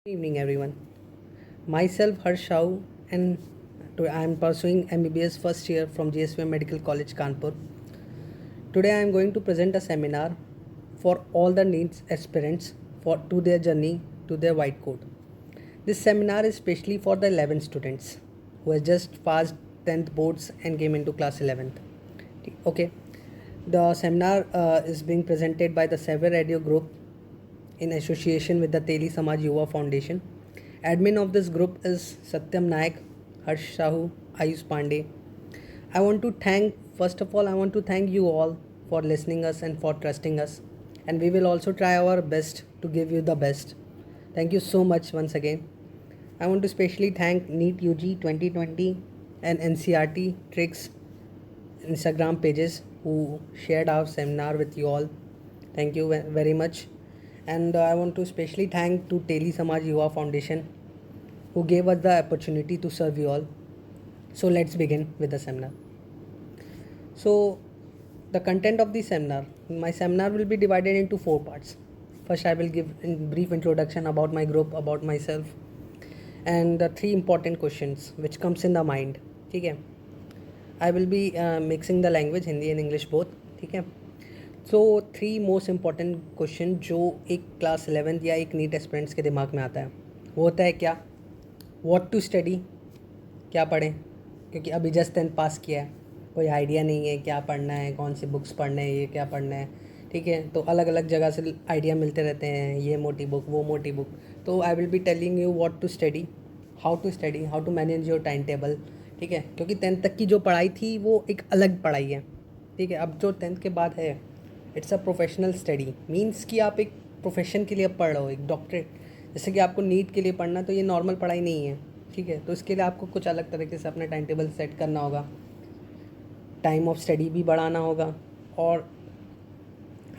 Good evening, everyone. Myself, Harsh Shau, and I am pursuing MBBS first year from GSVM Medical College, Kanpur. Today, I am going to present a seminar for all the NEET aspirants to their journey to their white coat. This seminar is specially for the 11th students who has just passed 10th boards and came into class 11th. Okay, the seminar is being presented by the Sever Radio Group in association with the Teli Samaj Yuva Foundation. Admin of this group is Satyam Naik, Harsh Sahu, Ayush Pandey. First of all, I want to thank you all for listening us and for trusting us. And we will also try our best to give you the best. Thank you so much once again. I want to specially thank NEET UG 2020 and NCRT Tricks Instagram pages who shared our seminar with you all. Thank you very much. And I want to especially thank to Teli Samaj Yuva Foundation who gave us the opportunity to serve you all. So let's begin with the seminar. So the content of the seminar. My seminar will be divided into 4 parts. First, I will give a brief introduction about my group, about myself, and the 3 important questions which comes in the mind. Okay. I will be mixing the language Hindi and English both. Okay. So 3 most important question जो एक class 11th या एक NEET aspirants के दिमाग में आता है वो होता है क्या, व्हाट टू स्टडी, क्या पढ़ें, क्योंकि अभी जस्ट 10th पास किया है, कोई आइडिया नहीं है क्या पढ़ना है, कौन सी बुक्स पढ़ना है, ये क्या पढ़ना है. ठीक है, तो अलग अलग जगह से आइडिया मिलते रहते हैं, ये मोटी बुक वो मोटी बुक. तो I will be telling you what to study, how to manage your time table. ठीक है, क्योंकि 10th तक की जो पढ़ाई थी वो एक अलग पढ़ाई है. ठीक है, अब जो 10th के बाद है it's a professional study. Means कि आप एक प्रोफेशन के लिए पढ़ रहे हो, एक डॉक्टरेट. जैसे कि आपको नीट के लिए पढ़ना, तो ये नॉर्मल पढ़ाई नहीं है. ठीक है, तो इसके लिए आपको कुछ अलग तरीके से अपना टाइम टेबल सेट करना होगा, टाइम ऑफ स्टडी भी बढ़ाना होगा. और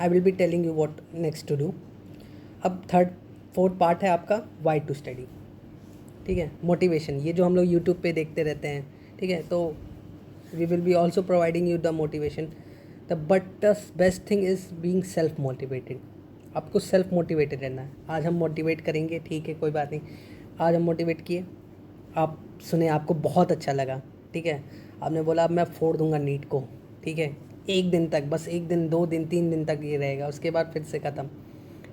I will be telling you what next to do. अब 4th पार्ट है आपका वाई टू स्टडी. ठीक है, मोटिवेशन, ये जो हम लोग यूट्यूब पे देखते रहते हैं. ठीक है, तो we will be also providing you the motivation. But the best thing is being self motivated. आपको सेल्फ मोटिवेटेड रहना है. आज हम मोटिवेट करेंगे, ठीक है, कोई बात नहीं. आज हम मोटिवेट किए, आप सुने, आपको बहुत अच्छा लगा. ठीक है, आपने बोला अब मैं फोड़ दूंगा नीट को. ठीक है, एक दिन तक, बस एक दिन, 2 दिन, 3 दिन तक ये रहेगा, उसके बाद फिर से ख़त्म,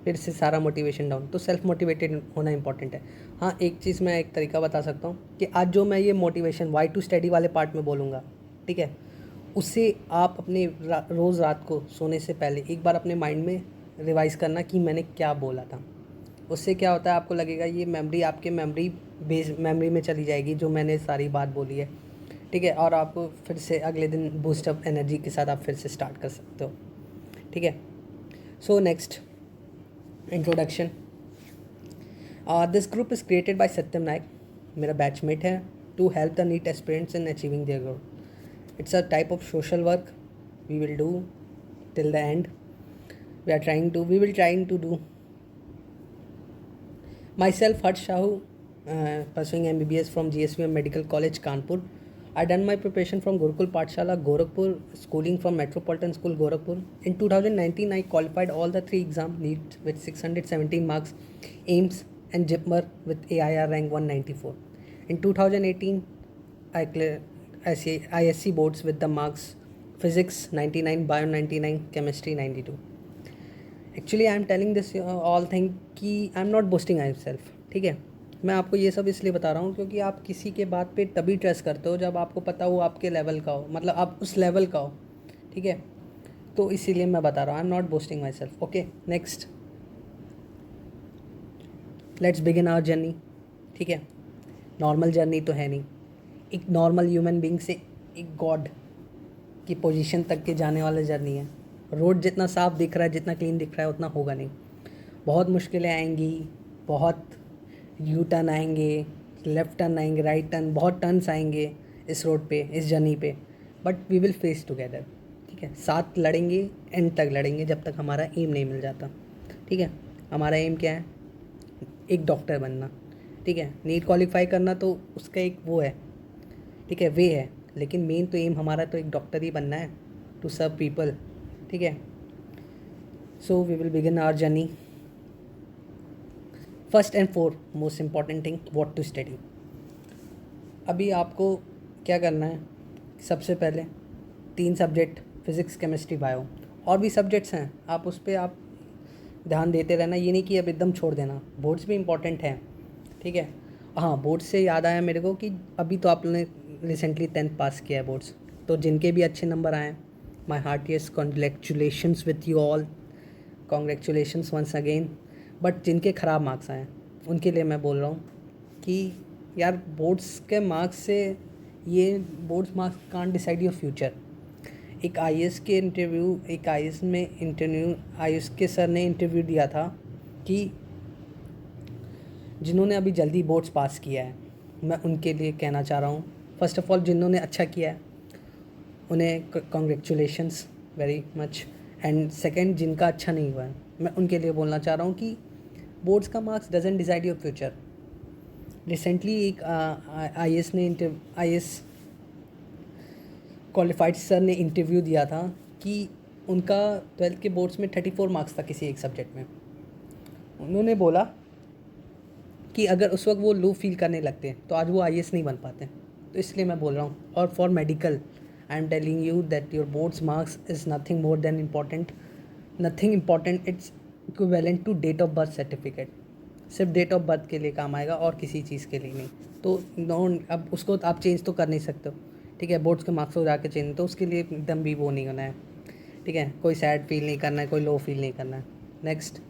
फिर से सारा मोटिवेशन डाउन. तो सेल्फ मोटिवेटेड होना इंपॉर्टेंट है. हाँ, एक चीज़ मैं एक तरीका बता सकता हूँ कि आज जो मैं ये मोटिवेशन वाई टू स्टडी वाले पार्ट में बोलूँगा, ठीक है, उससे आप अपने रोज़ रात को सोने से पहले एक बार अपने माइंड में रिवाइज़ करना कि मैंने क्या बोला था. उससे क्या होता है, आपको लगेगा ये मेमोरी आपके मेमोरी में चली जाएगी जो मैंने सारी बात बोली है. ठीक है, और आप फिर से अगले दिन बूस्ट अप एनर्जी के साथ आप फिर से स्टार्ट कर सकते हो. ठीक है, so next introduction. This group is created by Satyam Nayak, मेरा बैचमेट है, to help the NEET aspirants in achieving their goal. It's a type of social work we will do till the end. We will trying to do. Myself, Harsh Sahu, pursuing MBBS from GSVM Medical College, Kanpur. I done my preparation from Gurukul Pathshala, Gorakhpur, schooling from Metropolitan School, Gorakhpur. In 2019, I qualified all the 3 exams, NEET with 617 marks, AIMS and JIPMER with AIR rank 194. In 2018, I cleared ISC boards with the marks physics 99, bio 99, chemistry 92. Actually I am telling this all thing कि I am not boasting myself. ठीक है, मैं आपको ये सब इसलिए बता रहा हूँ क्योंकि आप किसी के बात पे तभी ट्रस्ट करते हो जब आपको पता हो आपके लेवल का हो, मतलब आप उस लेवल का हो. ठीक है, तो इसीलिए मैं बता रहा हूँ, I am not boasting my self. Okay, next let's begin our journey. ठीक है, नॉर्मल जर्नी तो है नहीं, एक नॉर्मल ह्यूमन बीइंग से एक गॉड की पोजीशन तक के जाने वाला जर्नी है. रोड जितना साफ दिख रहा है, जितना क्लीन दिख रहा है, उतना होगा नहीं. बहुत मुश्किलें आएंगी, बहुत यू टर्न आएंगे, लेफ़्ट टर्न आएंगे, राइट टर्न, बहुत टर्न्स आएंगे इस रोड पे, इस जर्नी पे. But we will face together. ठीक है, साथ लड़ेंगे, एंड तक लड़ेंगे जब तक हमारा एम नहीं मिल जाता. ठीक है, हमारा एम क्या है, एक डॉक्टर बनना. ठीक है, नीट क्वालिफाई करना तो उसका एक वो है, ठीक है, वे है, लेकिन मेन तो एम हमारा तो एक डॉक्टर ही बनना है, टू सर्व पीपल. ठीक है, so we will begin our journey. First and foremost important thing, what to study. अभी आपको क्या करना है, सबसे पहले 3 सब्जेक्ट फिज़िक्स केमिस्ट्री बायो, और भी सब्जेक्ट्स हैं, आप उस पर आप ध्यान देते रहना, ये नहीं कि अब एकदम छोड़ देना। बोर्ड्स भी इम्पॉर्टेंट हैं, ठीक है। हाँ, बोर्ड्स से याद आया मेरे को कि अभी तो आपने रिसेंटली 10th पास किया है बोर्ड्स, तो जिनके भी अच्छे नंबर आए, my heartiest congratulations with you all, congratulations once again. But जिनके ख़राब मार्क्स आए उनके लिए मैं बोल रहा हूँ कि यार बोर्ड्स के मार्क्स से, ये boards marks can't decide your future. एक आईएएस के इंटरव्यू, एक आईएएस में इंटरव्यू, आईएएस के सर ने इंटरव्यू दिया था कि जिन्होंने अभी जल्दी बोर्ड्स पास किया है, मैं उनके लिए कहना चाह रहा हूँ, फर्स्ट ऑफ ऑल जिन्होंने अच्छा किया है उन्हें congratulations very much, and second जिनका अच्छा नहीं हुआ है, मैं उनके लिए बोलना चाह रहा हूँ कि बोर्ड्स का marks doesn't decide your future. Recently एक आईएएस क्वालिफाइड सर ने इंटरव्यू दिया था कि उनका 12th के बोर्ड्स में 34 मार्क्स था किसी एक सब्जेक्ट में। उन्होंने बोला कि अगर उस वक्त वो लो फील करने लगते तो आज वो आईएएस नहीं बन पाते। तो इसलिए मैं बोल रहा हूँ, और for medical I am telling you that your boards marks is nothing more than important, nothing important, it's equivalent to date of birth certificate. सिर्फ डेट ऑफ बर्थ के लिए काम आएगा और किसी चीज़ के लिए नहीं। तो अब उसको आप चेंज तो कर नहीं सकते हो, ठीक है। बोर्ड्स के मार्क्स को जाके चेंज, तो उसके लिए एकदम भी वो नहीं होना है, ठीक है। कोई सैड फील नहीं करना है, कोई लो फील नहीं करना है। नेक्स्ट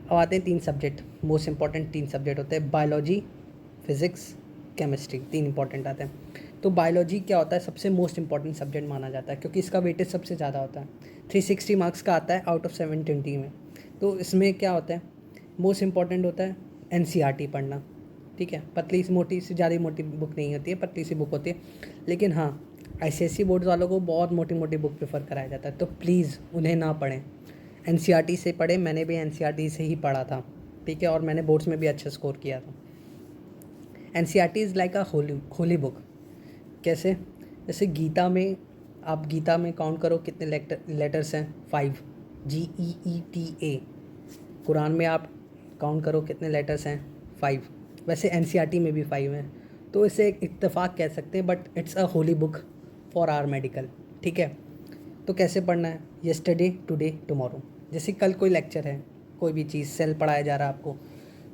अब आते हैं 3 सब्जेक्ट, मोस्ट इंपॉर्टेंट 3 सब्जेक्ट होते हैं, बायोलॉजी, फिज़िक्स, केमिस्ट्री, 3 इंपॉर्टेंट आते हैं। तो बायोलॉजी क्या होता है, सबसे मोस्ट इंपॉर्टेंट सब्जेक्ट माना जाता है क्योंकि इसका वेटेज सबसे ज़्यादा होता है, 360 मार्क्स का आता है आउट ऑफ 720 में। तो इसमें क्या होता है, मोस्ट इंपॉर्टेंट होता है एनसीईआरटी पढ़ना, ठीक है। पतली सी मोटी सी, ज़्यादा मोटी बुक नहीं होती है, पतली सी बुक होती है। लेकिन हाँ, आईसीएसई बोर्ड वालों को बहुत मोटी मोटी बुक प्रेफर कराया जाता है, तो प्लीज़ उन्हें ना पढ़ें, एनसीईआरटी से पढ़ें। मैंने भी एनसीईआरटी से ही पढ़ा था, ठीक है, और मैंने बोर्ड्स में भी अच्छा स्कोर किया था। NCERT is like a holy book. कैसे, जैसे गीता में, आप गीता में काउंट करो कितने लेटर्स हैं, 5, GEETA। कुरान में आप काउंट करो कितने लेटर्स हैं, 5। वैसे एनसीईआरटी में भी 5 हैं। तो इसे एक इत्तेफाक कह सकते हैं, but it's a holy book for our medical, ठीक है। तो कैसे पढ़ना है, येस्टरडे, टुडे, टुमारो। जैसे कल कोई लेक्चर है, कोई भी चीज़ सेल पढ़ाया जा रहा है आपको,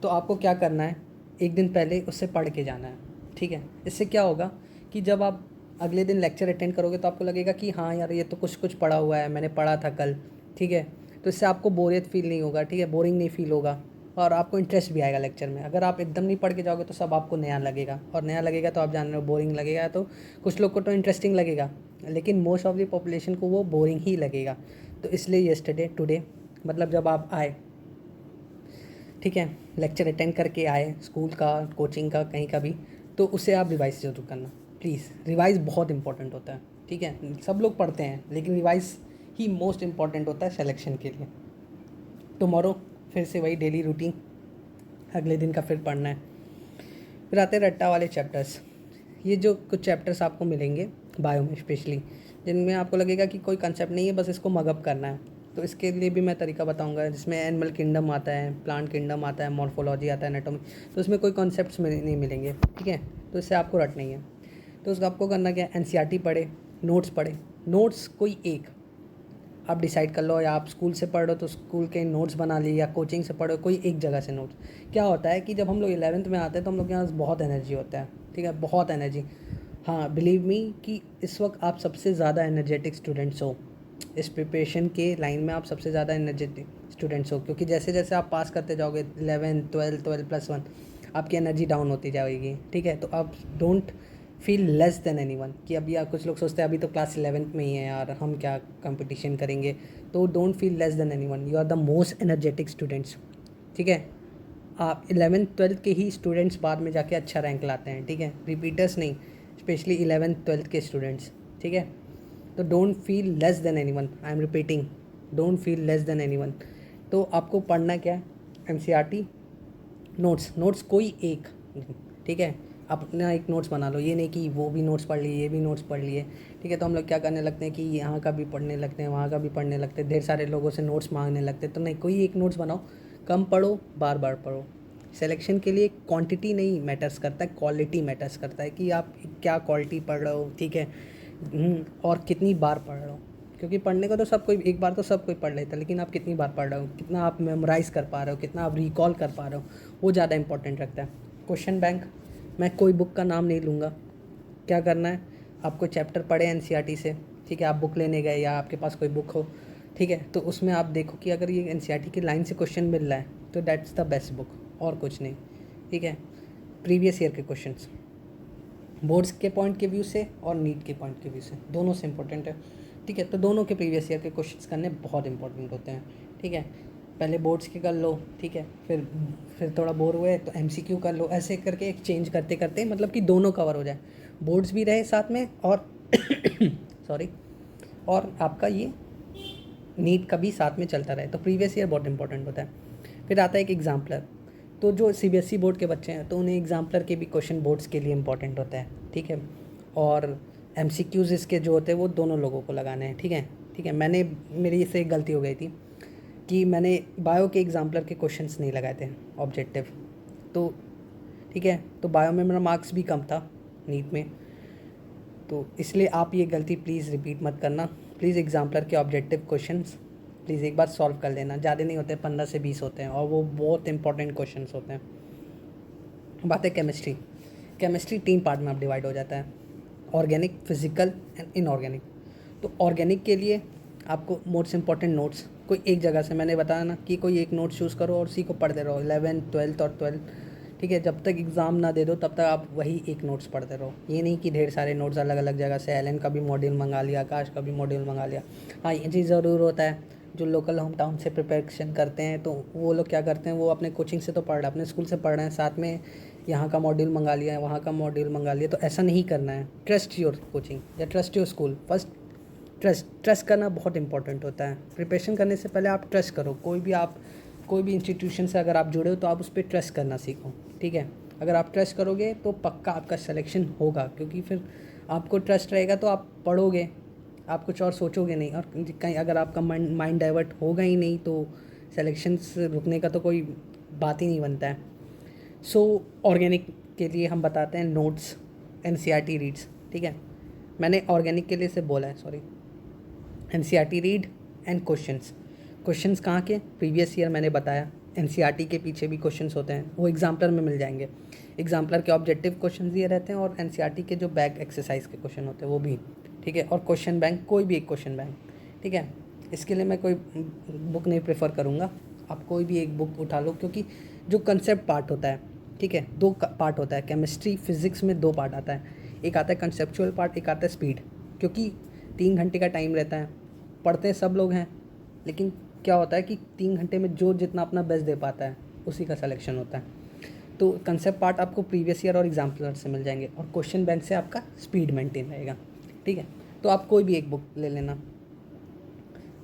तो आपको क्या करना है, एक दिन पहले उससे पढ़ के जाना है, ठीक है। इससे क्या होगा कि जब आप अगले दिन लेक्चर अटेंड करोगे तो आपको लगेगा कि हाँ यार ये तो कुछ कुछ पढ़ा हुआ है, मैंने पढ़ा था कल, ठीक है। तो इससे आपको बोरियत फील नहीं होगा, ठीक है, बोरिंग नहीं फील होगा, और आपको इंटरेस्ट भी आएगा लेक्चर में। अगर आप एकदम नहीं पढ़ के जाओगे तो सब आपको नया लगेगा, और नया लगेगा तो आप जान रहे हो बोरिंग लगेगा। तो कुछ लोग को तो इंटरेस्टिंग लगेगा, लेकिन मोस्ट ऑफ द पॉपुलेशन को वो बोरिंग ही लगेगा। तो इसलिए येस्टरडे, टुडे, मतलब जब आप आए, ठीक है, लेक्चर अटेंड करके आए, स्कूल का, कोचिंग का, कहीं का भी, तो उसे आप रिवाइज़ ज़रूर करना प्लीज़। रिवाइज़ बहुत इंपॉर्टेंट होता है, ठीक है। सब लोग पढ़ते हैं लेकिन रिवाइज़ ही मोस्ट इंपॉर्टेंट होता है सिलेक्शन के लिए। टुमारो फिर से वही डेली रूटीन, अगले दिन का फिर पढ़ना है। फिर आते हैं रट्टा वाले चैप्टर्स। ये जो कुछ चैप्टर्स आपको मिलेंगे बायो में स्पेशली, जिनमें आपको लगेगा कि कोई कंसेप्ट नहीं है, बस इसको मगअप करना है, तो इसके लिए भी मैं तरीका बताऊंगा, जिसमें एनिमल किंगडम आता है, प्लांट किंगडम आता है, मॉर्फोलॉजी आता है, एनाटॉमी। तो उसमें कोई कॉन्सेप्ट्स नहीं मिलेंगे, ठीक है। तो इससे आपको रटना ही है। तो उसका आपको करना क्या है, एनसीईआरटी पढ़े, नोट्स पढ़े। नोट्स कोई एक आप डिसाइड कर लो, या आप स्कूल से पढ़ रहे हो तो स्कूल के नोट्स बना लिए, या कोचिंग से पढ़ो, कोई एक जगह से नोट्स। क्या होता है कि जब हम लोग 11th में आते हैं तो हम लोग के पास बहुत एनर्जी होता है, ठीक है, बहुत एनर्जी। हाँ, बिलीव मी कि इस वक्त आप सबसे ज़्यादा एनर्जेटिक स्टूडेंट्स हो, इस प्रिपरेशन के लाइन में आप सबसे ज़्यादा एनर्जेटिक स्टूडेंट्स हो, क्योंकि जैसे जैसे आप पास करते जाओगे 11th 12th 12+1, आपकी एनर्जी डाउन होती जाएगी, ठीक है। तो आप don't feel less than anyone, कि अभी आप, कुछ लोग सोचते हैं अभी तो क्लास 11th में ही है यार, हम क्या कंपटीशन करेंगे। तो don't feel less than anyone, you are the most energetic students, ठीक है। आप 11th 12th के ही स्टूडेंट्स बाद में जाके अच्छा रैंक लाते हैं, ठीक है, रिपीटर्स नहीं, स्पेशली 11th 12th के स्टूडेंट्स, ठीक है। तो don't feel less than anyone, I am repeating, don't feel less than anyone. तो आपको पढ़ना क्या है, एनसीईआरटी, नोट्स कोई एक, ठीक है। अपना एक नोट्स बना लो, ये नहीं कि वो भी नोट्स पढ़ लिए, ये भी नोट्स पढ़ लिए, ठीक है। तो हम लोग क्या करने लगते हैं कि यहाँ का भी पढ़ने लगते हैं, वहाँ का भी पढ़ने लगते हैं, ढेर सारे लोगों से नोट्स मांगने लगते हैं। तो नहीं, कोई एक नोट्स बनाओ, कम पढ़ो, बार बार पढ़ो, सिलेक्शन के लिए क्वांटिटी नहीं मैटर्स करता है, क्वालिटी मैटर्स करता है कि आप क्या क्वालिटी पढ़ रहे हो, ठीक है। और कितनी बार पढ़ रहे हो, क्योंकि पढ़ने को तो सब कोई एक बार तो सब कोई पढ़ लेता है, लेकिन आप कितनी बार पढ़ रहे हो, कितना आप मेमोराइज़ कर पा रहे हो, कितना आप रिकॉल कर पा रहे हो, वो ज़्यादा इंपॉर्टेंट रखता है। क्वेश्चन बैंक, मैं कोई बुक का नाम नहीं लूँगा। क्या करना है, आपको चैप्टर पढ़े एनसीईआरटी से, ठीक है। आप बुक लेने गए या आपके पास कोई बुक हो, ठीक है, तो उसमें आप देखो कि अगर ये एनसीईआरटी की लाइन से क्वेश्चन मिल रहा है तो दैट्स द बेस्ट बुक, और कुछ नहीं, ठीक है। प्रीवियस ईयर के क्वेश्चंस बोर्ड्स के पॉइंट के व्यू से और नीट के पॉइंट के व्यू से दोनों से इंपॉर्टेंट है, ठीक है। तो दोनों के प्रीवियस ईयर के क्वेश्चंस करने बहुत इंपॉर्टेंट होते हैं, ठीक है। पहले बोर्ड्स के कर लो, ठीक है, फिर थोड़ा बोर हुए तो एमसीक्यू कर लो, ऐसे करके एक चेंज करते करते मतलब कि दोनों कवर हो जाए, बोर्ड्स भी रहे साथ में और सॉरी, और आपका ये नीट का भी साथ में चलता रहे। तो प्रीवियस ईयर बहुत इंपॉर्टेंट होता है। फिर आता है एक एग्जाम्पलर, तो जो सीबीएसई बोर्ड के बच्चे हैं तो उन्हें एग्जाम्पलर के भी क्वेश्चन बोर्ड्स के लिए इंपॉर्टेंट होता है, ठीक है। और एमसीक्यूज़ इसके जो होते हैं वो दोनों लोगों को लगाने हैं, ठीक है, ठीक है। मेरी इससे एक गलती हो गई थी कि मैंने बायो के एग्जाम्पलर के क्वेश्चंस नहीं लगाए थे ऑब्जेक्टिव, तो ठीक है, तो बायो में मेरा मार्क्स भी कम था नीट में, तो इसलिए आप ये गलती प्लीज़ रिपीट मत करना। प्लीज़ एग्जाम्पलर के ऑब्जेक्टिव क्वेश्चंस प्लीज़ एक बार सॉल्व कर लेना, ज़्यादा नहीं होते, 15 से 20 होते हैं और वो बहुत इंपॉर्टेंट क्वेश्चंस होते हैं। बात है केमिस्ट्री, केमिस्ट्री 3 पार्ट में अब डिवाइड हो जाता है, ऑर्गेनिक, फिजिकल एंड इनऑर्गेनिक। तो ऑर्गेनिक के लिए आपको मोस्ट इंपॉर्टेंट नोट्स कोई एक जगह से, मैंने बताया ना कि कोई एक नोट चूज़ करो और उसी को पढ़ते रहो 11th 12th और 12th, ठीक है। जब तक एग्ज़ाम ना दे दो तब तक आप वही एक नोट्स पढ़ते रहो, ये नहीं कि ढेर सारे नोट्स अलग अलग जगह से, एलन का भी मॉड्यूल मंगा लिया, आकाश का भी मॉड्यूल मंगा लिया। हाँ, ये चीज़ ज़रूर होता है, जो लोकल होम टाउन से प्रिपरेशन करते हैं तो वो लोग क्या करते हैं, वो अपने कोचिंग से तो पढ़ रहे हैं, अपने स्कूल से पढ़ रहे हैं, साथ में यहाँ का मॉड्यूल मंगा लिया है, वहाँ का मॉड्यूल मंगा लिया। तो ऐसा नहीं करना है। ट्रस्ट योर कोचिंग या trust your school. First trust करना बहुत इंपॉर्टेंट होता है। प्रिपरेशन करने से पहले आप ट्रस्ट करो, कोई भी इंस्टीट्यूशन से अगर आप जुड़े हो तो आप उस पर ट्रस्ट करना सीखो, ठीक है। अगर आप ट्रस्ट करोगे तो पक्का आपका सिलेक्शन होगा, क्योंकि फिर आपको ट्रस्ट रहेगा तो आप पढ़ोगे, आप कुछ और सोचोगे नहीं, और कहीं अगर आपका माइंड डाइवर्ट होगा ही नहीं तो सिलेक्शन से रुकने का तो कोई बात ही नहीं बनता है। सो ऑर्गेनिक के लिए हम बताते हैं नोट्स, एनसीईआरटी रीड्स, ठीक है। मैंने ऑर्गेनिक के लिए से बोला है, sorry, NCERT read and questions कहाँ के, प्रीवियस ईयर मैंने बताया। एनसीईआरटी के पीछे भी क्वेश्चंस होते हैं, वो एग्जाम्पलर में मिल जाएंगे। एग्जाम्पलर के ऑब्जेक्टिव क्वेश्चंस दिए रहते हैं और एनसीईआरटी के जो बैक एक्सरसाइज के क्वेश्चन होते हैं वो भी, ठीक है। और क्वेश्चन बैंक, कोई भी एक क्वेश्चन बैंक, ठीक है। इसके लिए मैं कोई बुक नहीं प्रेफर करूँगा, आप कोई भी एक बुक उठा लो, क्योंकि जो कंसेप्ट पार्ट होता है, ठीक है, 2 पार्ट होता है। केमिस्ट्री फिजिक्स में 2 पार्ट आता है, एक आता है कंसेप्चुअल पार्ट, एक आता है स्पीड। क्योंकि 3 घंटे का टाइम रहता है, पढ़ते सब लोग हैं, लेकिन क्या होता है कि 3 घंटे में जो जितना अपना बेस्ट दे पाता है उसी का सिलेक्शन होता है। तो कंसेप्ट पार्ट आपको प्रीवियस ईयर और एग्जाम्पलर से मिल जाएंगे, और क्वेश्चन बैंक से आपका स्पीड मेंटेन रहेगा, ठीक है। तो आप कोई भी एक बुक ले लेना,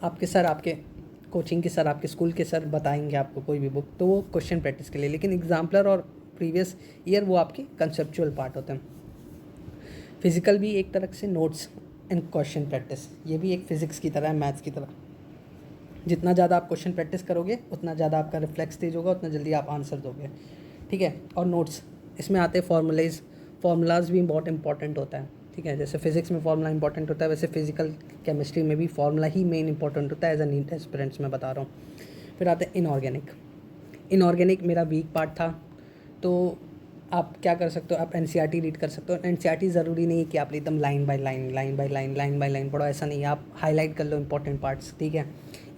आपके कोचिंग के सर, आपके स्कूल के सर बताएंगे आपको कोई भी बुक, तो वो क्वेश्चन प्रैक्टिस के लिए, लेकिन एग्जाम्पलर और प्रीवियस ईयर वो आपके कंसेप्चुअल पार्ट होते हैं। फिजिकल भी एक तरह से नोट्स एंड क्वेश्चन प्रैक्टिस, ये भी एक फिजिक्स की तरह है, मैथ्स की तरह। जितना ज़्यादा आप क्वेश्चन प्रैक्टिस करोगे उतना ज़्यादा आपका रिफ्लेक्स तेज होगा, उतना जल्दी आप आंसर दोगे, ठीक है। और नोट्स, इसमें आते हैं फार्मूलाज भी बहुत इंपॉर्टेंट होता है, ठीक है। जैसे फिजिक्स में फार्मूला इंपॉर्टेंट होता है, वैसे फिजिकल केमिस्ट्री में भी फार्मूला ही मेन इंपॉर्टेंट होता है, एज अ नीट एस्पिरेंट्स मैं बता रहा हूँ। फिर आते हैं इनऑर्गेनिक मेरा वीक पार्ट था, तो आप क्या कर सकते हो, आप एनसीईआरटी रीड कर सकते हो। एनसीईआरटी ज़रूरी नहीं है कि आप एकदम लाइन बाय लाइन पढ़ो, ऐसा नहीं है, आप हाईलाइट कर लो इंपॉर्टेंट पार्ट्स, ठीक है।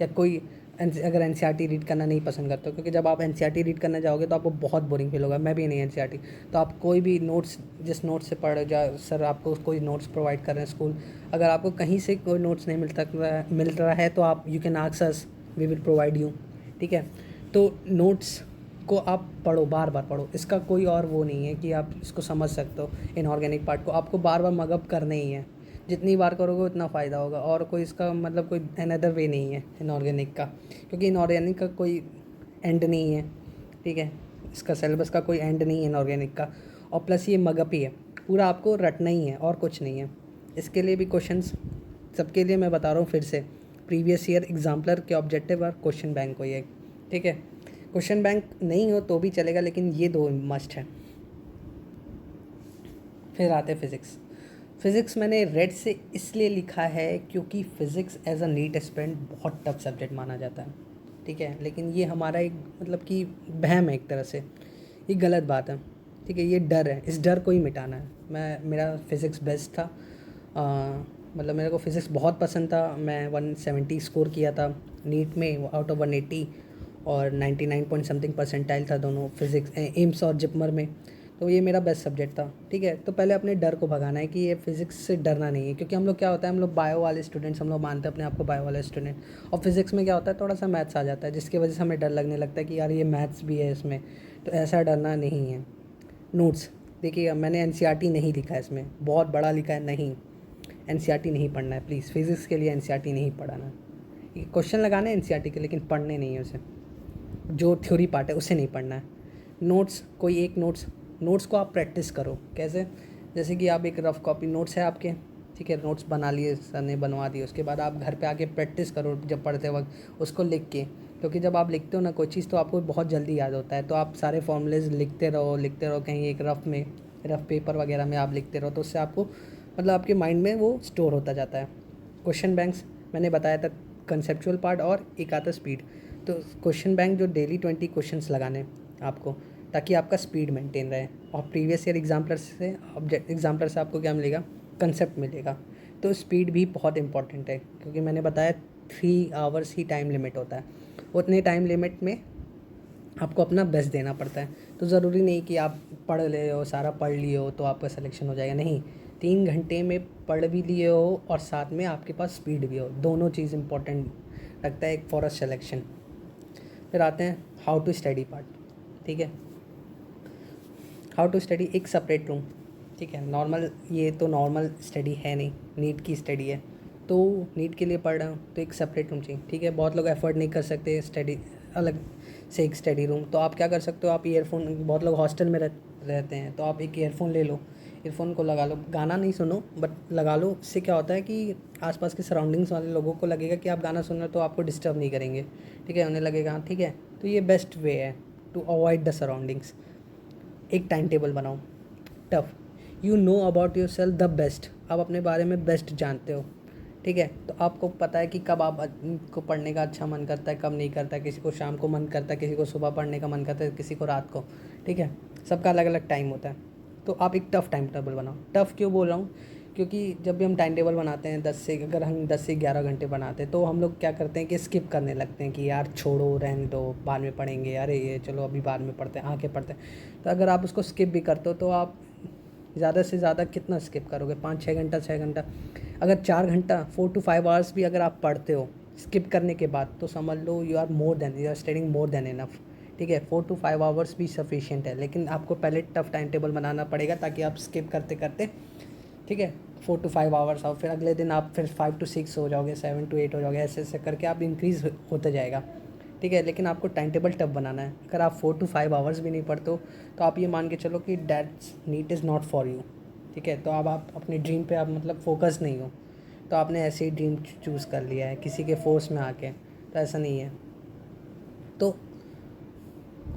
या कोई अगर एनसीईआरटी रीड करना नहीं पसंद करते हो, क्योंकि जब आप एनसीईआरटी रीड करने जाओगे तो आपको बहुत बोरिंग फील होगा, मैं भी नहीं एनसीईआरटी, तो आप कोई भी नोट्स, जिस नोट से पढ़ सर आपको कोई नोट्स प्रोवाइड कर रहे हैं स्कूल, अगर आपको कहीं से कोई नोट्स नहीं मिल रहा है तो आप you can ask us, we will provide you, ठीक है। तो नोट्स को आप पढ़ो, बार बार पढ़ो, इसका कोई और वो नहीं है कि आप इसको समझ सकते हो। इनऑर्गेनिक पार्ट को आपको बार बार मगअप करना ही है, जितनी बार करोगे उतना फ़ायदा होगा, और कोई इसका मतलब कोई अनदर वे नहीं है इनऑर्गेनिक का, क्योंकि इनऑर्गेनिक का कोई एंड नहीं है, ठीक है। इसका सिलेबस का कोई एंड नहीं है इनऑर्गेनिक का, और प्लस ये मगअप ही है, पूरा आपको रटना ही है और कुछ नहीं है। इसके लिए भी क्वेश्चंस, सबके लिए मैं बता रहा हूँ फिर से, प्रीवियस ईयर एग्जाम्पलर के ऑब्जेक्टिव और क्वेश्चन बैंक को ये, ठीक है। क्वेश्चन बैंक नहीं हो तो भी चलेगा, लेकिन ये दो मस्ट है। फिर आते हैं फिज़िक्स। फ़िज़िक्स मैंने रेड से इसलिए लिखा है क्योंकि physics as a NEET aspirant बहुत टफ सब्जेक्ट माना जाता है, ठीक है। लेकिन ये हमारा एक मतलब कि वहम है एक तरह से, ये गलत बात है, ठीक है। ये डर है, इस डर को ही मिटाना है। मेरा फ़िज़िक्स बेस्ट था, मतलब मेरे को फ़िज़िक्स बहुत पसंद था। मैं 170 स्कोर किया था नीट में आउट ऑफ 180, और 99 पॉइंट समथिंग परसेंटाइल था दोनों फिज़िक्स एम्स और जिपमर में। तो ये मेरा बेस्ट सब्जेक्ट था, ठीक है। तो पहले अपने डर को भगाना है कि ये फिज़िक्स से डरना नहीं है, क्योंकि हम लोग क्या होता है, हम लोग बायो वाले स्टूडेंट्स, हम लोग मानते हैं अपने आप को बायो वाले स्टूडेंट, और फिज़िक्स में क्या होता है, थोड़ा सा मैथ्स आ जाता है, जिसकी वजह से हमें डर लगने लगता है कि यार ये मैथ्स भी है इसमें। तो ऐसा डरना नहीं है। नोट्स देखिए, मैंने एनसीईआरटी नहीं लिखा है इसमें, बहुत बड़ा लिखा है, नहीं एनसीईआरटी नहीं पढ़ना है प्लीज़। फिज़िक्स के लिए एनसीईआरटी नहीं पढ़ाना। क्वेश्चन लगाने हैं एनसीईआरटी के, लेकिन पढ़ने नहीं है उसे। जो थ्योरी पार्ट है उसे नहीं पढ़ना है। नोट्स, कोई एक नोट्स को आप प्रैक्टिस करो। कैसे? जैसे कि आप एक रफ़ कॉपी नोट्स है आपके, ठीक है, नोट्स बना लिए, सर ने बनवा दिए, उसके बाद आप घर पे आके प्रैक्टिस करो जब पढ़ते वक्त उसको लिख के। क्योंकि जब आप लिखते हो ना कोई चीज़, तो आपको बहुत जल्दी याद होता है। तो आप सारे फॉर्मूलेज लिखते रहो कहीं एक रफ़ पेपर वगैरह में आप लिखते रहो, तो उससे आपको मतलब आपके माइंड में वो स्टोर होता जाता है। क्वेश्चन बैंक्स मैंने बताया था, कंसेप्चुअल पार्ट और एक आता स्पीड। तो क्वेश्चन बैंक जो डेली 20 क्वेश्चंस लगाने आपको, ताकि आपका स्पीड मेंटेन रहे। और प्रीवियस ईयर एग्जाम्पलर से आपको क्या मिलेगा, कंसेप्ट मिलेगा। तो स्पीड भी बहुत इंपॉर्टेंट है, क्योंकि मैंने बताया 3 आवर्स ही टाइम लिमिट होता है। उतने टाइम लिमिट में आपको अपना बेस्ट देना पड़ता है। तो ज़रूरी नहीं कि आप पढ़ ले हो, सारा पढ़ लिए हो तो आपका सिलेक्शन हो जाएगा, नहीं। 3 घंटे में पढ़ भी लिए हो और साथ में आपके पास स्पीड भी हो, दोनों चीज़ इंपॉर्टेंट लगता है एक फॉर अ सिलेक्शन। फिर आते हैं हाउ टू स्टडी पार्ट, ठीक है। हाउ टू स्टडी एक सेपरेट रूम, ठीक है। नॉर्मल, ये तो नॉर्मल स्टडी है नहीं, नीट की स्टडी है। तो नीट के लिए पढ़ रहा हूँ तो एक सेपरेट रूम चाहिए, ठीक है। बहुत लोग एफर्ट नहीं कर सकते स्टडी अलग से एक स्टडी रूम। तो आप क्या कर सकते हो, आप ईयरफोन, बहुत लोग हॉस्टल में रहते हैं, तो आप एक ईयरफोन ले लो, ईयरफोन को लगा लो, गाना नहीं सुनो बट लगा लो। इससे क्या होता है कि आसपास के सराउंडिंग्स वाले लोगों को लगेगा कि आप गाना सुन रहे हो, तो आपको डिस्टर्ब नहीं करेंगे, ठीक है। उन्हें लगेगा हाँ ठीक है। तो ये बेस्ट वे है टू अवॉइड द सराउंडिंग्स। एक टाइम टेबल बनाओ, tough, you know about your self the best, आप अपने बारे में बेस्ट जानते हो, ठीक है। तो आपको पता है कि कब आप को पढ़ने का अच्छा मन करता है, कब नहीं करता है। किसी को शाम को मन करता है, किसी को सुबह पढ़ने का मन करता है, किसी को रात को, ठीक है। सबका अलग अलग टाइम होता है। तो आप एक टफ़ टाइम टेबल बनाओ। टफ़ क्यों बोल रहा हूँ, क्योंकि जब भी हम टाइम टेबल बनाते हैं अगर हम 10 से 11 घंटे बनाते हैं, तो हम लोग क्या करते हैं कि स्किप करने लगते हैं कि यार छोड़ो, रहने दो, बाद में पढ़ेंगे, अरे ये चलो अभी बाद में पढ़ते हैं, आके पढ़ते हैं। तो अगर आप उसको स्किप भी करते हो तो आप ज़्यादा से ज़्यादा कितना स्किप करोगे, 5-6 घंटा, 6 घंटा। अगर 4 घंटा 4 to 5 आवर्स भी अगर आप पढ़ते हो स्किप करने के बाद, तो समझ लो you are studying more than enough, ठीक है। 4 to 5 आवर्स भी सफिशिएंट है, लेकिन आपको पहले टफ टाइम टेबल बनाना पड़ेगा, ताकि आप स्किप करते करते, ठीक है, 4 to 5 आवर्स आओ। फिर अगले दिन आप फिर 5 to 6 हो जाओगे, 7 to 8 हो जाओगे, ऐसे ऐसे करके आप इंक्रीज़ होते जाएगा, ठीक है। लेकिन आपको टाइम टेबल टफ बनाना है। अगर आप 4 to 5 आवर्स भी नहीं पढ़ते हो, तो आप ये मान के चलो कि that's NEET is not for you, ठीक है। तो अब आप अपने ड्रीम पे आप मतलब फोकस नहीं हो, तो आपने ऐसे ही ड्रीम चूज़ कर लिया है किसी के फोर्स में आके, तो ऐसा नहीं है। तो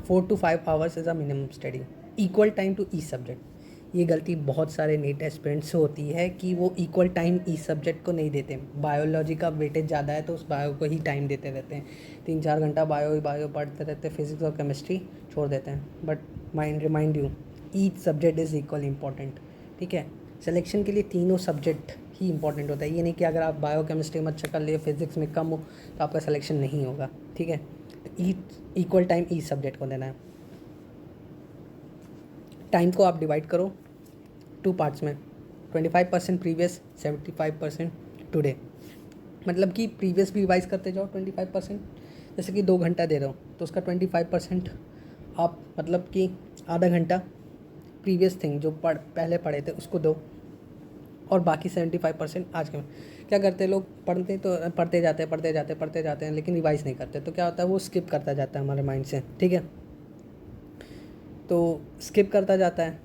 4 to 5 hours is a minimum study, equal time to each subject. ये गलती बहुत सारे नीट एस्पिरेंट्स से होती है कि वो इक्वल टाइम ई सब्जेक्ट को नहीं देते। बायोलॉजी का वेटेज ज़्यादा है तो उस बायो को ही टाइम देते रहते हैं, 3-4 घंटा बायो पढ़ते रहते हैं, फिजिक्स और केमिस्ट्री छोड़ देते हैं। But remind you, each subject is equal important, ठीक है। सिलेक्शन के लिए तीनों सब्जेक्ट ही इंपॉर्टेंट होता है। ये नहीं कि अगर आप बायो केमिस्ट्री में अच्छा कर लिए, फिजिक्स में कम हो, तो आपका सिलेक्शन नहीं होगा, ठीक है। तो इक्वल टाइम ईच सब्जेक्ट को देना है। टाइम को आप डिवाइड करो 2 पार्ट्स में, 25% प्रीवियस, 75% टुडे। मतलब कि प्रीवियस भी रिवाइज करते जाओ 25%। जैसे कि 2 घंटा दे रहे हो तो उसका 25% आप मतलब कि आधा घंटा प्रीवियस थिंग जो पहले पढ़े थे उसको दो, और बाकी 75% आज के। क्या करते हैं लोग, पढ़ते जाते हैं, लेकिन रिवाइज नहीं करते। तो क्या होता है, वो स्किप करता जाता है हमारे माइंड से, ठीक है। तो स्किप करता जाता है,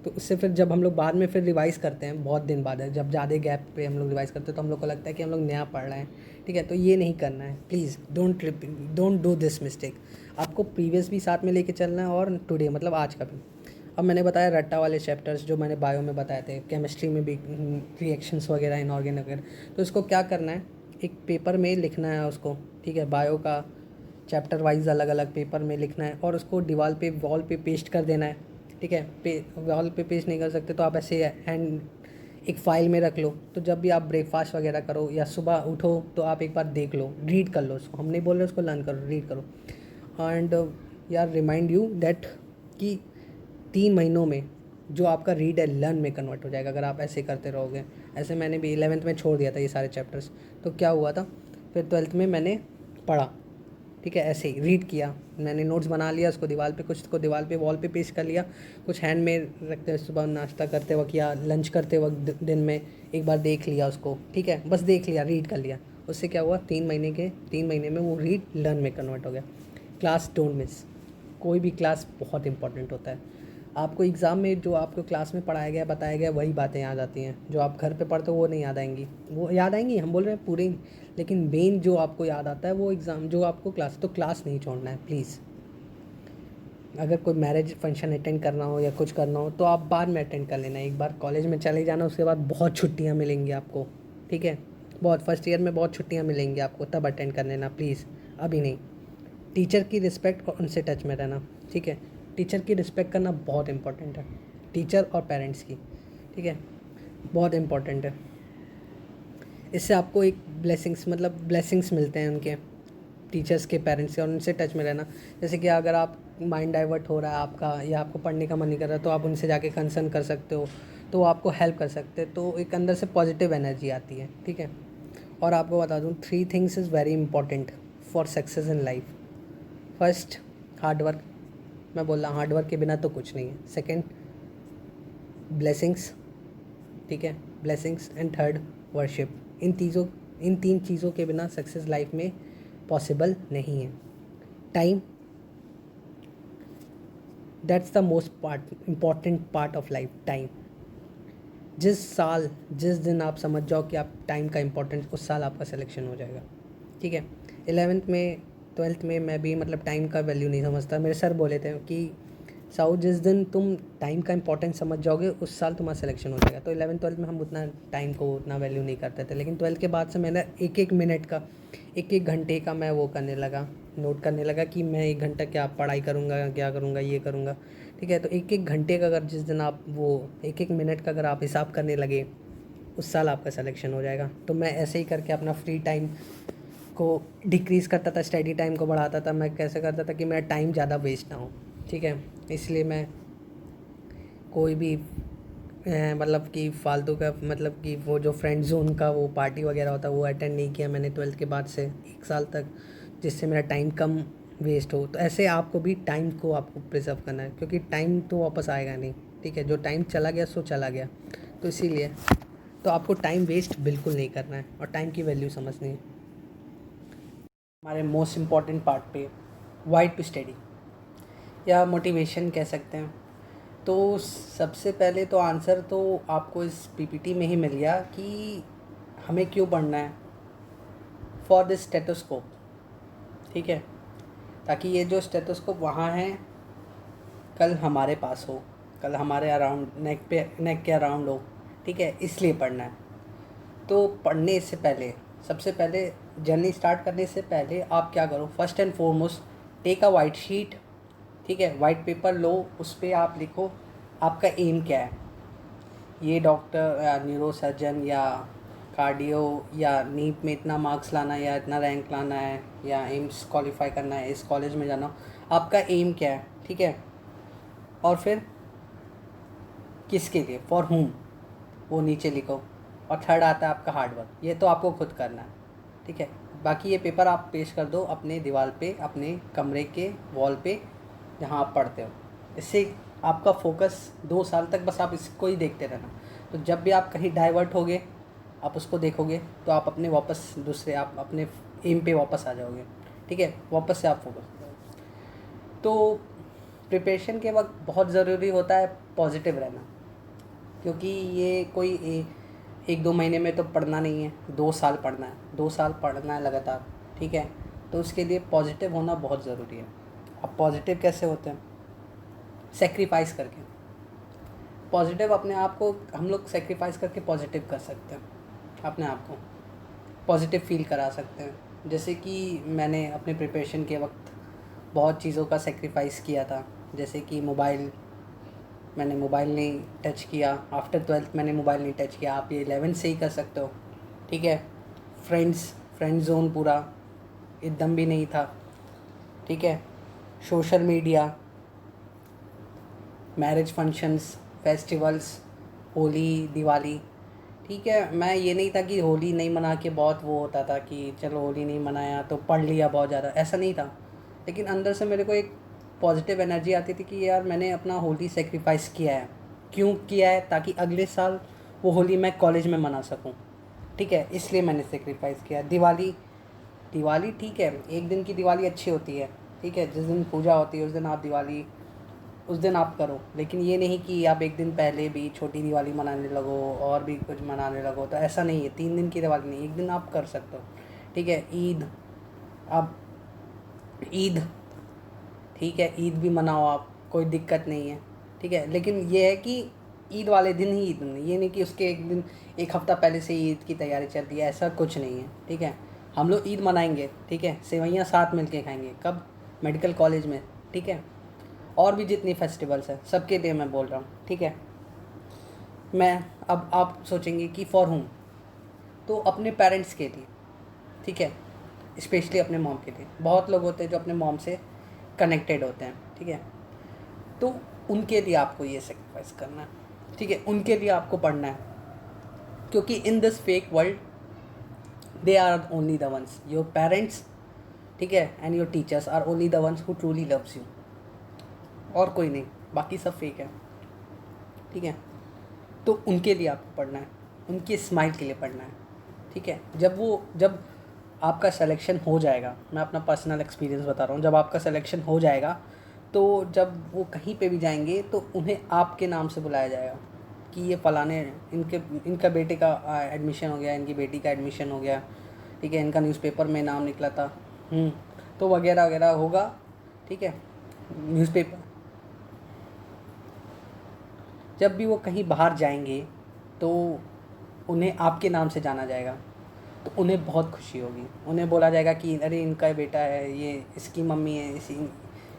तो उससे फिर जब हम लोग बाद में फिर रिवाइज़ करते हैं, बहुत दिन बाद है, जब ज़्यादा गैप पे हम लोग रिवाइज़ करते हैं, तो हम लोग को लगता है कि हम लोग नया पढ़ रहे हैं, ठीक है। तो ये नहीं करना है, please don't do this mistake. आपको प्रीवियस भी साथ में लेके चलना है और टुडे मतलब आज का भी। अब मैंने बताया रट्टा वाले चैप्टर्स जो मैंने बायो में बताए थे, केमिस्ट्री में भी रिएक्शंस वगैरह, इनऑर्गेनिक वगैरह, तो इसको क्या करना है, एक पेपर में लिखना है उसको, ठीक है। बायो का चैप्टर वाइज अलग अलग पेपर में लिखना है और उसको दीवार पे वॉल पे पेस्ट कर देना है, ठीक है। वॉल पे पेस्ट नहीं कर सकते तो आप ऐसे हैंड एक फ़ाइल में रख लो, तो जब भी आप ब्रेकफास्ट वगैरह करो या सुबह उठो तो आप एक बार देख लो, रीड कर लो उसको। हम नहीं बोल रहे उसको लर्न करो, रीड करो। एंड यार रिमाइंड यू दैट कि 3 महीनों में जो आपका रीड है लर्न में कन्वर्ट हो जाएगा अगर आप ऐसे करते रहोगे। ऐसे मैंने भी 11th में छोड़ दिया था ये सारे चैप्टर्स, तो क्या हुआ था फिर 12th में मैंने पढ़ा, ठीक है। ऐसे ही रीड किया, मैंने नोट्स बना लिया, उसको दीवार पे, कुछ को दीवार पे वॉल पे पेस्ट कर लिया, कुछ हैंड में रखते हुए सुबह नाश्ता करते वक्त या लंच करते वक्त दिन में एक बार देख लिया उसको, ठीक है। बस देख लिया, रीड कर लिया। उससे क्या हुआ, 3 महीने में वो रीड लर्न में कन्वर्ट हो गया। क्लास डोंट मिस, कोई भी क्लास बहुत इंपॉर्टेंट होता है। आपको एग्ज़ाम में जो आपको क्लास में पढ़ाया गया बताया गया वही बातें याद आती हैं, जो आप घर पे पढ़ते हो वो नहीं याद आएंगी। वो याद आएंगी, हम बोल रहे हैं पूरी, लेकिन मेन जो आपको याद आता है वो एग्ज़ाम, जो आपको क्लास, तो क्लास नहीं छोड़ना है प्लीज़। अगर कोई मैरिज फंक्शन अटेंड करना हो या कुछ करना हो तो आप बाद में अटेंड कर लेना, एक बार कॉलेज में चले जाना, उसके बाद बहुत छुट्टियाँ मिलेंगी आपको, ठीक है। बहुत फर्स्ट ईयर में बहुत छुट्टियाँ मिलेंगी आपको, तब अटेंड कर लेना प्लीज़, अभी नहीं। टीचर की रिस्पेक्ट और उनसे टच में रहना, ठीक है। टीचर की रिस्पेक्ट करना बहुत इंपॉर्टेंट है, टीचर और पेरेंट्स की, ठीक है, बहुत इंपॉर्टेंट है। इससे आपको एक ब्लेसिंग्स मिलते हैं उनके, टीचर्स के, पेरेंट्स के, और उनसे टच में रहना। जैसे कि अगर आप माइंड डाइवर्ट हो रहा है आपका या आपको पढ़ने का मन नहीं कर रहा तो आप उनसे जाके कंसर्न कर सकते हो, तो वो आपको हेल्प कर सकते हैं, तो एक अंदर से पॉजिटिव एनर्जी आती है, ठीक है। और आपको बता दूँ 3 things is very important for success in life. First, hard work, मैं बोल रहा हूँ हार्डवर्क के बिना तो कुछ नहीं है। सेकंड, ब्लेसिंग्स, ठीक है, ब्लेसिंग्स। And third, worship. इन 3 चीज़ों के बिना सक्सेस लाइफ में पॉसिबल नहीं है। Time, that's the most important part of life, time. जिस दिन आप समझ जाओ कि आप टाइम का इम्पोर्टेंस, उस साल आपका सिलेक्शन हो जाएगा, ठीक है। 11th में 12th में मैं भी मतलब टाइम का वैल्यू नहीं समझता। मेरे सर बोले थे कि साउ जिस दिन तुम टाइम का इंपॉर्टेंस समझ जाओगे उस साल तुम्हारा सिलेक्शन हो जाएगा। तो 11th 12th में हम उतना टाइम को उतना वैल्यू नहीं करते थे, लेकिन 12th के बाद से मैंने एक एक मिनट का, एक एक घंटे का मैं वो करने लगा, नोट करने लगा कि मैं 1 घंटा क्या पढ़ाई करूँगा, क्या करूँगा, ये करूँगा, ठीक है। तो एक एक घंटे का अगर जिस दिन आप वो एक एक मिनट का अगर आप हिसाब करने लगे, उस साल आपका सिलेक्शन हो जाएगा। तो मैं ऐसे ही करके अपना फ्री टाइम को डिक्रीज़ करता था, स्टडी टाइम को बढ़ाता था। मैं कैसे करता था कि मेरा टाइम ज़्यादा वेस्ट ना हो, ठीक है। इसलिए मैं कोई भी मतलब कि फालतू का, मतलब कि वो जो फ्रेंड जोन का वो पार्टी वगैरह होता है वो अटेंड नहीं किया मैंने 12th के बाद से 1 साल तक, जिससे मेरा टाइम कम वेस्ट हो। तो ऐसे आपको भी टाइम को आपको प्रिजर्व करना है, क्योंकि टाइम तो वापस आएगा नहीं, ठीक है। जो टाइम चला गया सो चला गया, तो इसीलिए तो आपको टाइम वेस्ट बिल्कुल नहीं करना है और टाइम की वैल्यू समझनी है। हमारे मोस्ट इम्पॉर्टेंट पार्ट पे, वाई टू स्टडी या मोटिवेशन कह सकते हैं। तो सबसे पहले तो आंसर तो आपको इस पीपीटी में ही मिल गया कि हमें क्यों पढ़ना है, फॉर दिस स्टेथोस्कोप, ठीक है। ताकि ये जो स्टेथोस्कोप वहाँ है कल हमारे पास हो, कल हमारे अराउंड नेक के अराउंड हो, ठीक है, इसलिए पढ़ना है। तो पढ़ने से पहले, सबसे पहले जर्नी स्टार्ट करने से पहले आप क्या करो, first and foremost take a white sheet, ठीक है, वाइट पेपर लो, उस पर आप लिखो आपका एम क्या है। ये डॉक्टर या न्यूरो सर्जन या कार्डियो या नीट में इतना मार्क्स लाना है या इतना रैंक लाना है या एम्स क्वालिफाई करना है, इस कॉलेज में जाना, आपका एम क्या है, ठीक है। और फिर किसके लिए, फॉर हुम, वो नीचे लिखो। और थर्ड आता है आपका हार्डवर्क, ये तो आपको खुद करना है, ठीक है। बाकी ये पेपर आप पेश कर दो अपने दीवार पे, अपने कमरे के वॉल पे जहाँ आप पढ़ते हो। इससे आपका फोकस 2 साल तक बस आप इसको ही देखते रहना। तो जब भी आप कहीं डाइवर्ट होगे आप उसको देखोगे तो आप अपने वापस दूसरे आप अपने एम पे वापस आ जाओगे, ठीक है, वापस से आप फोकस करोगे। तो प्रिपरेशन के वक्त बहुत ज़रूरी होता है पॉजिटिव रहना, क्योंकि ये कोई 1-2 महीने में तो पढ़ना नहीं है, 2 साल पढ़ना है, 2 साल पढ़ना है लगातार, ठीक है। तो उसके लिए पॉजिटिव होना बहुत ज़रूरी है। अब पॉजिटिव कैसे होते हैं? सेक्रीफाइस करके। पॉजिटिव अपने आप को हम लोग सेक्रीफाइस करके पॉजिटिव कर सकते हैं, अपने आप को पॉजिटिव फील करा सकते हैं। जैसे कि मैंने अपने प्रिपरेशन के वक्त बहुत चीज़ों का सेक्रीफाइस किया था, जैसे कि मैंने मोबाइल नहीं टच किया। आफ्टर 12th मैंने मोबाइल नहीं टच किया। आप ये 11th से ही कर सकते हो, ठीक है। फ्रेंड जोन पूरा एकदम भी नहीं था, ठीक है। Social media, marriage functions, festivals, Holi, Diwali, ठीक है। मैं ये नहीं था कि होली नहीं मना के बहुत वो होता था कि चलो होली नहीं मनाया तो पढ़ लिया बहुत ज़्यादा, ऐसा नहीं था। लेकिन अंदर से मेरे को एक पॉजिटिव एनर्जी आती थी कि यार मैंने अपना होली सेक्रीफाइस किया है। क्यों किया है? ताकि अगले साल वो होली मैं कॉलेज में मना सकूं, ठीक है। इसलिए मैंने सेक्रीफाइस किया। दिवाली ठीक है, एक दिन की दिवाली अच्छी होती है, ठीक है। जिस दिन पूजा होती है उस दिन आप करो, लेकिन ये नहीं कि आप एक दिन पहले भी छोटी दिवाली मनाने लगो और भी कुछ मनाने लगो। तो ऐसा नहीं है, 3 दिन की दिवाली नहीं, एक दिन आप कर सकते हो, ठीक है। आप ईद ठीक है, ईद भी मनाओ आप, कोई दिक्कत नहीं है, ठीक है। लेकिन ये है कि ईद वाले दिन ही ईद नहीं, ये नहीं कि उसके एक हफ़्ता पहले से ईद की तैयारी चल रही है, ऐसा कुछ नहीं है, ठीक है। हम लोग ईद मनाएंगे, ठीक है, सेवइयाँ साथ मिल के खाएंगे। कब? मेडिकल कॉलेज में, ठीक है। और भी जितनी फेस्टिवल्स हैं सबके लिए मैं बोल रहा हूँ, ठीक है। मैं अब आप सोचेंगे कि फॉर होम, तो अपने पेरेंट्स के लिए, ठीक है, स्पेशली अपने मॉम के लिए। बहुत लोग होते हैं जो अपने मॉम से कनेक्टेड होते हैं, ठीक है। तो उनके लिए आपको ये सेक्रीफाइस करना है, ठीक है। उनके लिए आपको पढ़ना है, क्योंकि in this fake world they are only the ones, your parents, ठीक है, and your teachers are only the ones who truly loves you, और कोई नहीं, बाकी सब फेक है, ठीक है। तो उनके लिए आपको पढ़ना है, उनकी स्माइल के लिए पढ़ना है, ठीक है। जब आपका सिलेक्शन हो जाएगा, मैं अपना पर्सनल एक्सपीरियंस बता रहा हूँ, जब आपका सिलेक्शन हो जाएगा तो जब वो कहीं पे भी जाएंगे तो उन्हें आपके नाम से बुलाया जाएगा कि ये फ़लाने इनका बेटे का एडमिशन हो गया, इनकी बेटी का एडमिशन हो गया, ठीक है, इनका न्यूज़पेपर में नाम निकला था, तो वगैरह वगैरह होगा, ठीक है। न्यूज़पेपर जब भी वो कहीं बाहर जाएंगे तो उन्हें आपके नाम से जाना जाएगा, तो उन्हें बहुत खुशी होगी। उन्हें बोला जाएगा कि अरे इनका बेटा है, ये इसकी मम्मी है,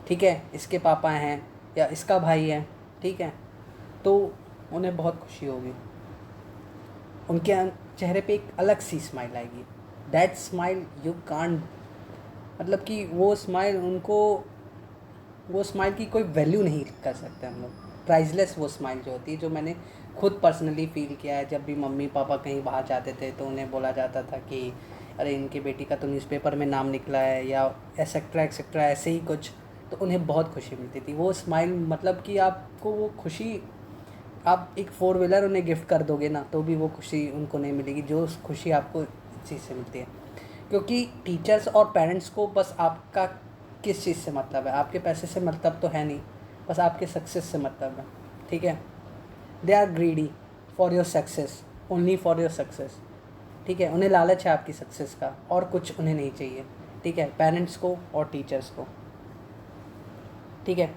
ठीक है, इसके पापा हैं या इसका भाई है, ठीक है। तो उन्हें बहुत खुशी होगी, उनके चेहरे पे एक अलग सी स्माइल आएगी। दैट स्माइल यू कांट, मतलब कि वो स्माइल की कोई वैल्यू नहीं कर सकते हम लोग। प्राइसलेस वो स्माइल जो होती है, जो मैंने खुद पर्सनली फ़ील किया है। जब भी मम्मी पापा कहीं बाहर जाते थे तो उन्हें बोला जाता था कि अरे इनकी बेटी का तो न्यूज़पेपर में नाम निकला है, या एक्सेट्रा ऐसे ही कुछ, तो उन्हें बहुत खुशी मिलती थी। वो स्माइल, मतलब कि आपको वो खुशी, आप एक 4 व्हीलर उन्हें गिफ्ट कर दोगे ना तो भी वो खुशी उनको नहीं मिलेगी जो खुशी आपको इस चीज़ से मिलती है। क्योंकि टीचर्स और पेरेंट्स को बस आपका किस चीज़ से मतलब है, आपके पैसे से मतलब तो है नहीं, बस आपके सक्सेस से मतलब है, ठीक है। They are greedy for your success, only for your success, ठीक है। उन्हें लालच है आपकी सक्सेस का, और कुछ उन्हें नहीं चाहिए, ठीक है, पेरेंट्स को और टीचर्स को, ठीक है।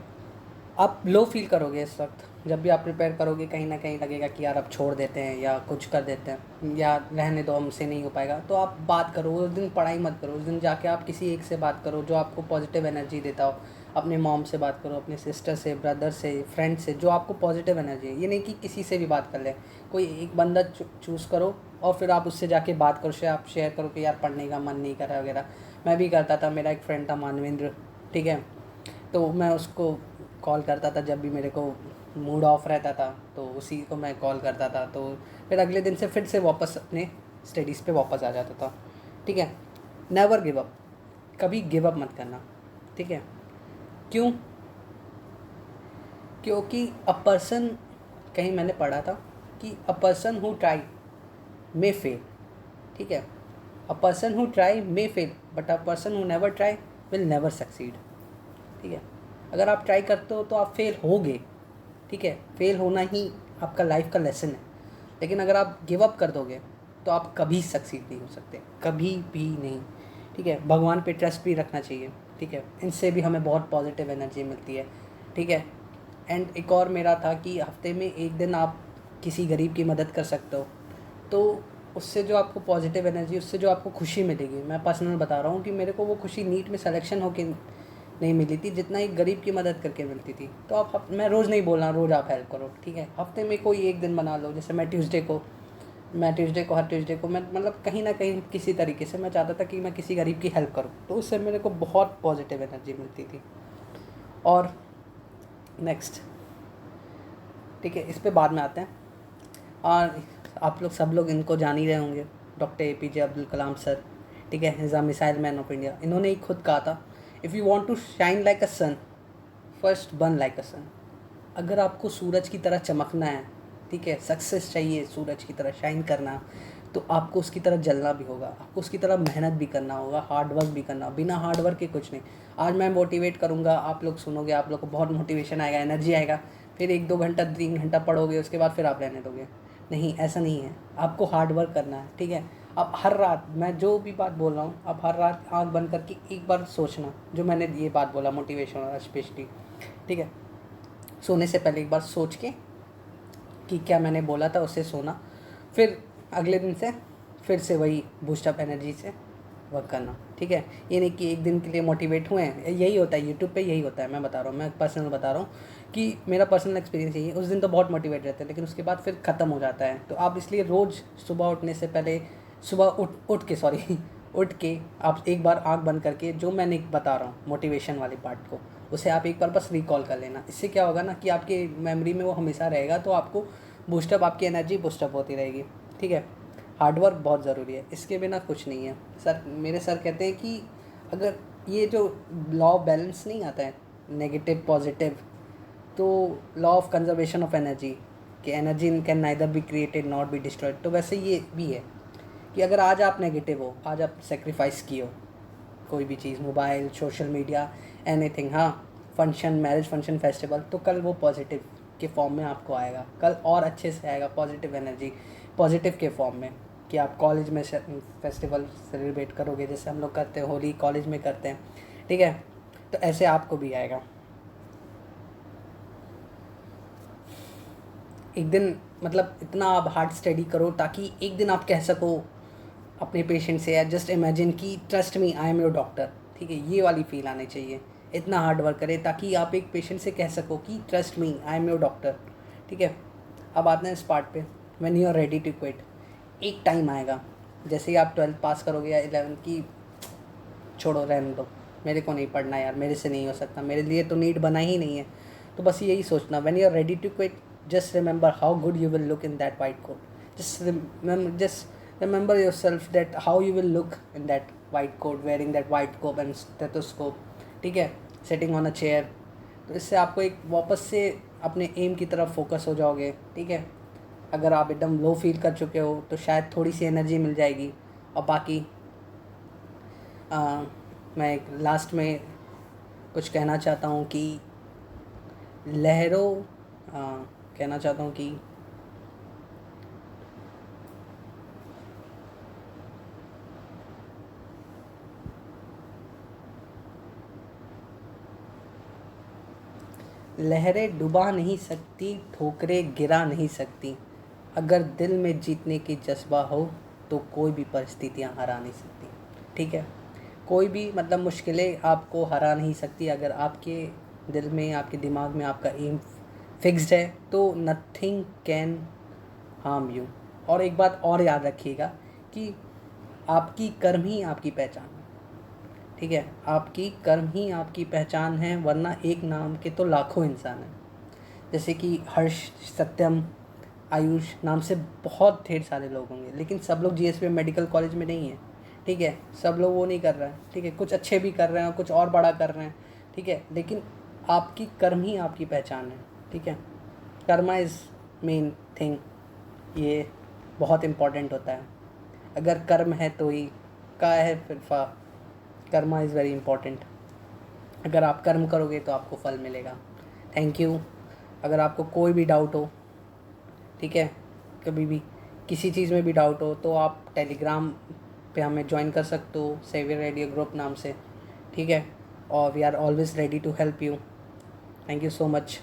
आप लो फील करोगे इस वक्त, जब भी आप प्रिपेयर करोगे कहीं ना कहीं लगेगा कि यार अब छोड़ देते हैं या कुछ कर देते हैं या रहने दो, हमसे नहीं हो पाएगा। तो आप बात करो उस दिन, पढ़ाई मत करो उस दिन, जाके आप किसी एक से बात करो जो आपको पॉजिटिव एनर्जी देता हो। अपने मॉम से बात करो, अपने सिस्टर से, ब्रदर से, फ्रेंड से, जो आपको पॉजिटिव एनर्जी है। ये नहीं कि किसी से भी बात कर ले, कोई एक बंदा चूज़ करो और फिर आप उससे जाके बात करो, आप शेयर करो कि यार पढ़ने का मन नहीं कर रहा वगैरह। मैं भी करता था, मेरा एक फ्रेंड था मानवेंद्र, ठीक है, तो मैं उसको कॉल करता था जब भी मेरे को मूड ऑफ रहता था, तो उसी को मैं कॉल करता था। तो फिर अगले दिन से फिर से वापस अपने स्टडीज़ पे वापस आ जाता था, ठीक है। नेवर गिव अप, कभी गिव अप मत करना, ठीक है। क्यों? क्योंकि अ पर्सन, कहीं मैंने पढ़ा था कि a person who try may fail, ठीक है। A person who try may fail but a person who never try will never succeed, ठीक है। अगर आप ट्राई करते हो तो आप फेल होगे, ठीक है, फेल होना ही आपका लाइफ का लेसन है। लेकिन अगर आप गिव अप कर दोगे तो आप कभी सक्सीड नहीं हो सकते, कभी भी नहीं, ठीक है। भगवान पे ट्रस्ट भी रखना चाहिए, ठीक है, इनसे भी हमें बहुत पॉजिटिव एनर्जी मिलती है, ठीक है। एंड एक और मेरा था कि हफ्ते में एक दिन आप किसी गरीब की मदद कर सकते हो, तो उससे जो आपको पॉजिटिव एनर्जी, उससे जो आपको खुशी मिलेगी, मैं पर्सनल बता रहा हूँ कि मेरे को वो खुशी नीट में सिलेक्शन होके नहीं मिली थी जितना एक गरीब की मदद करके मिलती थी। तो आप, मैं रोज़ नहीं बोल रहा रोज़ आप हेल्प करो, ठीक है, हफ्ते में कोई एक दिन बना लो। जैसे मैं हर ट्यूसडे को मैं मतलब कहीं ना कहीं किसी तरीके से मैं चाहता था कि मैं किसी गरीब की हेल्प करूँ, तो उससे मेरे को बहुत पॉजिटिव एनर्जी मिलती थी। और नेक्स्ट, ठीक है, इस पे बाद में आते हैं। और आप लोग सब लोग इनको जान ही रहे होंगे, doctor APJ Abdul Kalam sir, ठीक है, is a missile man of India. इन्होंने ही खुद कहा था, if you want to shine like a sun, first burn like a sun. अगर आपको सूरज की तरह चमकना है, ठीक है, सक्सेस चाहिए, सूरज की तरह शाइन करना, तो आपको उसकी तरह जलना भी होगा, आपको उसकी तरह मेहनत भी करना होगा, हार्ड वर्क भी करना। बिना हार्ड वर्क के कुछ नहीं। आज मैं मोटिवेट करूँगा, आप लोग सुनोगे, आप लोग को बहुत मोटिवेशन आएगा, एनर्जी आएगा, फिर 1-2 घंटा 3 घंटा पढ़ोगे, उसके बाद फिर आप रहने दोगे। नहीं, ऐसा नहीं है, आपको हार्ड वर्क करना है, ठीक है। आप हर रात, मैं जो भी बात बोल रहा हूँ, आप हर रात आँख बंद करके एक बार सोचना, जो मैंने ये बात बोला मोटिवेशन और स्पेशली, ठीक है, सोने से पहले एक बार सोच के कि क्या मैंने बोला था उससे सोना, फिर अगले दिन से फिर से वही बूस्ट अप एनर्जी से वर्क करना, ठीक है। ये नहीं कि एक दिन के लिए मोटिवेट हुए हैं, यही होता है यूट्यूब पे, यही होता है। मैं बता रहा हूँ, मैं पर्सनल बता रहा हूँ कि मेरा पर्सनल एक्सपीरियंस यही है। उस दिन तो बहुत मोटिवेट रहते हैं, लेकिन उसके बाद फिर ख़त्म हो जाता है। तो आप इसलिए रोज़ सुबह उठने से पहले, सुबह उठ के सॉरी उठ के आप एक बार आँख बंद करके जो मैंने बता रहा हूँ मोटिवेशन वाले पार्ट को, उसे आप एक बार बस रिकॉल कर लेना। इससे क्या होगा ना कि आपके मेमोरी में वो हमेशा रहेगा, तो आपको बूस्टअप, आपकी एनर्जी बूस्टअप होती रहेगी, ठीक है। हार्डवर्क बहुत ज़रूरी है, इसके बिना कुछ नहीं है। मेरे सर कहते हैं कि अगर ये जो लॉ ऑफ बैलेंस नहीं आता है, नेगेटिव पॉजिटिव, तो law of conservation of energy, कि energy can neither be created not be destroyed, तो वैसे ये भी है कि अगर आज आप नेगेटिव हो, आज आप सेक्रीफाइस किए हो कोई भी चीज़, मोबाइल, सोशल मीडिया, एनीथिंग, हाँ, फंक्शन, मैरिज फंक्शन, फेस्टिवल, तो कल वो पॉजिटिव के फॉर्म में आपको आएगा, कल और अच्छे से आएगा पॉजिटिव एनर्जी, पॉजिटिव के फॉर्म में। कि आप कॉलेज में फेस्टिवल सेलिब्रेट करोगे, जैसे हम लोग करते हैं, होली कॉलेज में करते हैं, ठीक है, तो ऐसे आपको भी आएगा। एक दिन मतलब इतना आप हार्ड स्टडी करो ताकि एक दिन आप कह सको अपने पेशेंट से, या जस्ट इमेजिन कि trust me I am your doctor, ठीक है, ये वाली फील आनी चाहिए। इतना हार्ड वर्क करें ताकि आप एक पेशेंट से कह सको कि trust me I am your doctor, ठीक है। अब आते हैं इस पार्ट पे, when you are ready to quit. एक टाइम आएगा, जैसे ही आप 12th पास करोगे या 11th की, छोड़ो, रहने दो, मेरे को नहीं पढ़ना यार, मेरे से नहीं हो सकता, मेरे लिए तो नीड बना ही नहीं है, तो बस यही सोचना, when you are ready to quit, just remember how good you will look in that white coat. Just remember yourself that how you will look in that white coat, wearing that white coat and stethoscope, ठीक है, sitting on a chair. तो इससे आपको एक वापस से अपने M की तरफ फोकस हो जाओगे, ठीक है। अगर आप एकदम लो फील कर चुके हो तो शायद थोड़ी सी एनर्जी मिल जाएगी। और बाकी मैं एक लास्ट में कुछ कहना चाहता हूँ कि लहरों कहना चाहता हूँ कि लहरें डुबा नहीं सकती, ठोकरें गिरा नहीं सकती, अगर दिल में जीतने की जज्बा हो तो कोई भी परिस्थितियाँ हरा नहीं सकती, ठीक है। कोई भी मतलब मुश्किलें आपको हरा नहीं सकती, अगर आपके दिल में, आपके दिमाग में आपका एम फिक्स्ड है, तो नथिंग कैन हार्म यू। और एक बात और याद रखिएगा कि आपकी कर्म ही आपकी पहचान है, ठीक है, आपकी कर्म ही आपकी पहचान है, वरना एक नाम के तो लाखों इंसान हैं। जैसे कि हर्ष, सत्यम, आयुष नाम से बहुत ढेर सारे लोग होंगे, लेकिन सब लोग GSP मेडिकल कॉलेज में नहीं है, ठीक है, सब लोग वो नहीं कर रहे हैं, ठीक है, कुछ अच्छे भी कर रहे हैं, कुछ और बड़ा कर रहे हैं, ठीक है, लेकिन आपकी कर्म ही आपकी पहचान है, ठीक है। कर्मा इज़ मेन थिंग, ये बहुत इम्पॉर्टेंट होता है। अगर कर्म है तो ही का है फिर फा, कर्मा इज़ वेरी इंपॉर्टेंट। अगर आप कर्म करोगे तो आपको फल मिलेगा। Thank you. अगर आपको कोई भी डाउट हो, ठीक है, कभी भी किसी चीज़ में भी डाउट हो तो आप टेलीग्राम पे हमें ज्वाइन कर सकते हो, सेवियर रेडियो ग्रुप नाम से, ठीक है। और we are always ready to help you. Thank you so much.